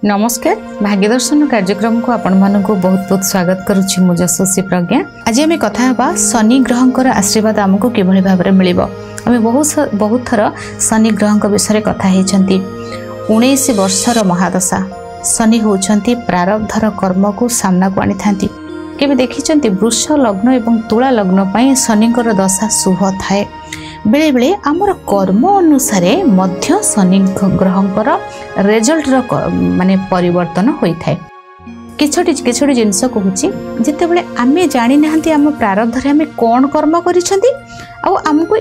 नमस्कार भाग्यदर्शन कार्यक्रम को आपण मानक बहुत बहुत स्वागत करुच्ची मु जशस्वी प्रज्ञा। आज आम कथा हेबा शनि ग्रहंकर आशीर्वाद आमको किभली भाव में मिलिबो। आम बहुत थर शनि ग्रहंक विषय कथा हेचंती। 19 वर्षर महादशा शनि होउछंती प्रारब्धर कर्म को सामना को आनी थांती। केबे देखिचंती वृष लग्न एवं तुला लग्न पई शनिकर दशा शुभ थाए। बेले बेले आमर कर्म अनुसार मध्य शनि ग्रहंकर रिजल्ट माने परिवर्तन होई थाए। किछोटी जिनस कहूची जिते बेले आमे जानि नाहंती आम प्रारब्ध रे आमे कोन कर्म करिसंती आ हमको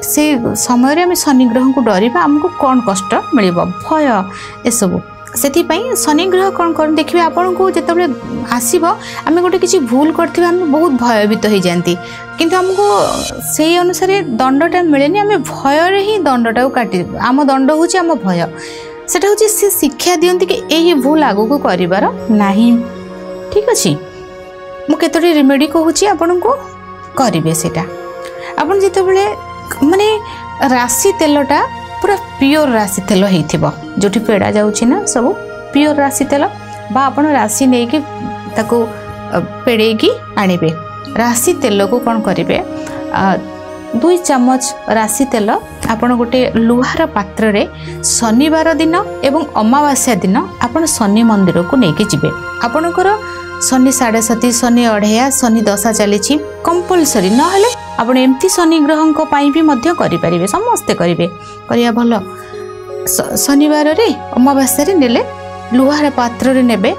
से समय रे आमे शनि ग्रह को डरिबा हमको कोन कष्ट मिलिबो भय ए सब सेति पई शनि ग्रह कोन कोन देखिबे आपन को जेते बेले आसीबो आमे गोटे किछि भूल करथिबा हम बहुत भयभीत हो जांती किंतु हमको सेही अनुसार दंडटा मिलेनी आमे भय रे ही दंडटा काटि आम दंड होची आम भय सेटा होची से शिक्षा दियंती कि एही भूल आगु को करिवार नाही। ठीक अछि मु केतोटी रेमेडी कहूची आपन को करिवे सेटा आपन जेते बेले माने राशि तेलटा पूरा प्योर राशि तेल हेइथिबो जोठी पेड़ा जाउची ना सब प्योर राशि तेल बा आपन राशि नै कि ताको पेड़े की आनिबे। राशि तेल को कौन करेंगे 2 चम्मच राशि तेल आपन गोटे लुहार पात्र रे शनिवार दिन एवं अमावास्या दिन आपन शनि मंदिर को लेके जिबे। आपनकर शनि 7.5 शनि 2.5 शनि दशा चली कंपलसरी न हेले आपन एमती शनि ग्रहं को पाई भी मध्य करि परिबे समस्ते करिवे करिया भलो। शनिवार रे अमावास्या रे नेले लुहार पात्र रे नेबे।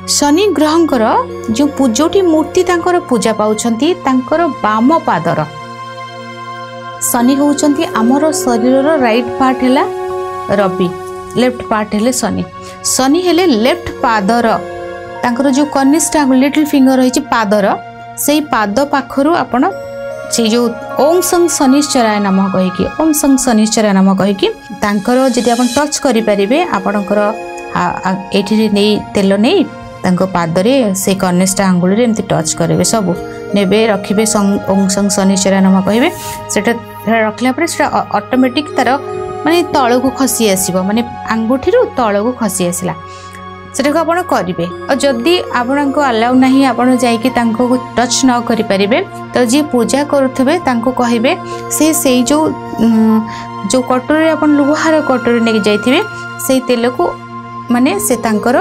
शनि ग्रहंकर जो पूजोटी मूर्ति तांकर पूजा पाउछंती तांकर बाम पादर शनि होउछंती आमर शरीर रो राइट पार्ट हैला रवि लेफ्ट पार्ट हेले शनि शनि हेले लेफ्ट पादर तांकर जो कनिष्ठ लिटिल फिंगर रही पादर सेई पाद पाखरु आपण से जो ओम संग शनिश्चराय नाम कहिकी ओम संग शनिश्चराय नाम कहिकी तांकर जदि आपण टच करि परिबे आपणकर एठी नै तेल नै तांको पादरे से कनिष्ठ आंगुल रे एमती टच करेबे सब नेबे रखिबे ओम संग शनिश्चराय नाम कहिबे सेटा रखला परे सेटा ऑटोमेटिक तार माने तळ को खसी आसीबो माने आंगुठी रु तळ को खसी आसीला सेटा को आपण करिवे। और जदी आपण को अलाउ नाही आपण जाई कि तांको को टच न करि परिबे तो जे पूजा करथबे तांको कहिबे से जो कटोरी आपण लुहार कटोरी ने जाईथिबे से तेल को माने से तांकर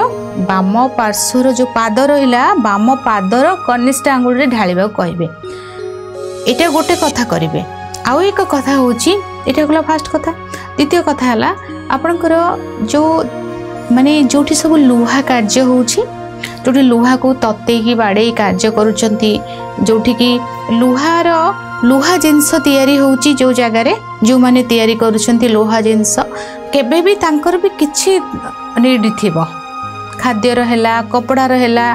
बाम पार्श्वर जो पाद रहिला बाम पादर कनिष्ठ आंगुल रे ढालिबा कहिबे। एटा गोटे कथा करिवे। आउ एक कथा होची एटा गला फास्ट कथा। द्वितीय कथा हला आपनकर जो माने जोठी सब लुहा कार्य होची जोठी लुहा को तत्ते की बाडे कार्य करूचंती जोठी की लुहा जिंस तयारी होची जो जगह रे जो माने तयारी करूचंती लुहा जिंस केबे भी तांकर भी किछि नीड थिबो खाद्य रहेला कपड़ा रहेला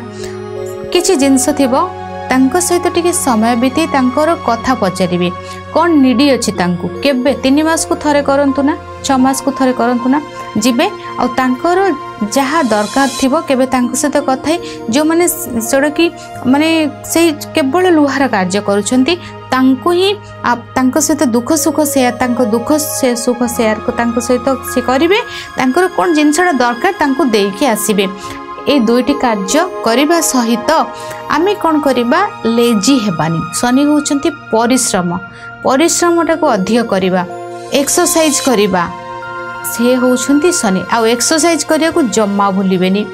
किछि जिंस थिबो तांको सहित टिके समय बीती तांकर कथा पचारिबे कोन नीडी अछि तांको केबे 3 मास को थरे करंतु ना 6 मास को थरे करंतु ना जिबे आ तांकर जहा दरकार थिबो केबे तांको सहित कथाई जो माने सड़की माने से केवल लुहार कार्य करूछंती तांको ही तांको सहित दुख सुख शेयर तांको दुख से सुख शेयर को तांको सहित से करिवे तांकर कोन जिंसडा दरकार तांको देकी आसीबे। ए दुईटी कार्य करिबा सहित आमे कोन करिबा लेजी हेबानी। शनि होउछंती परिश्रमटा को अधिक करिबा एक्सरसाइज करिबा से होउछंती शनि आ एक्सरसाइज करिया को जम्मा भूलिबेनी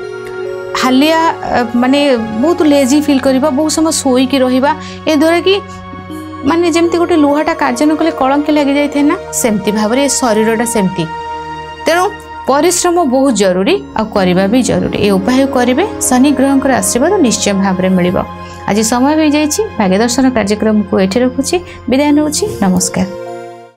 हालिया माने बहुत लेजी फील करिबा बहुत समय सोई की रहिबा ए द्वारा कि माने जेमती गोटे लुहाटा कार्य न कले कलंक लागि जाय थे ना सेमती भाबरे शरीरटा सेमती तेणु परिश्रम बहुत जरूरी आ करबा भी जरूरी। ए उपाय करिवे शनि ग्रहंकर आशीर्वाद निश्चय भाबरे मिलिबो। आज समय हो जाइछि भाग्यदर्शन कार्यक्रम को एठी रखुछि विदाय नउछि नमस्कार।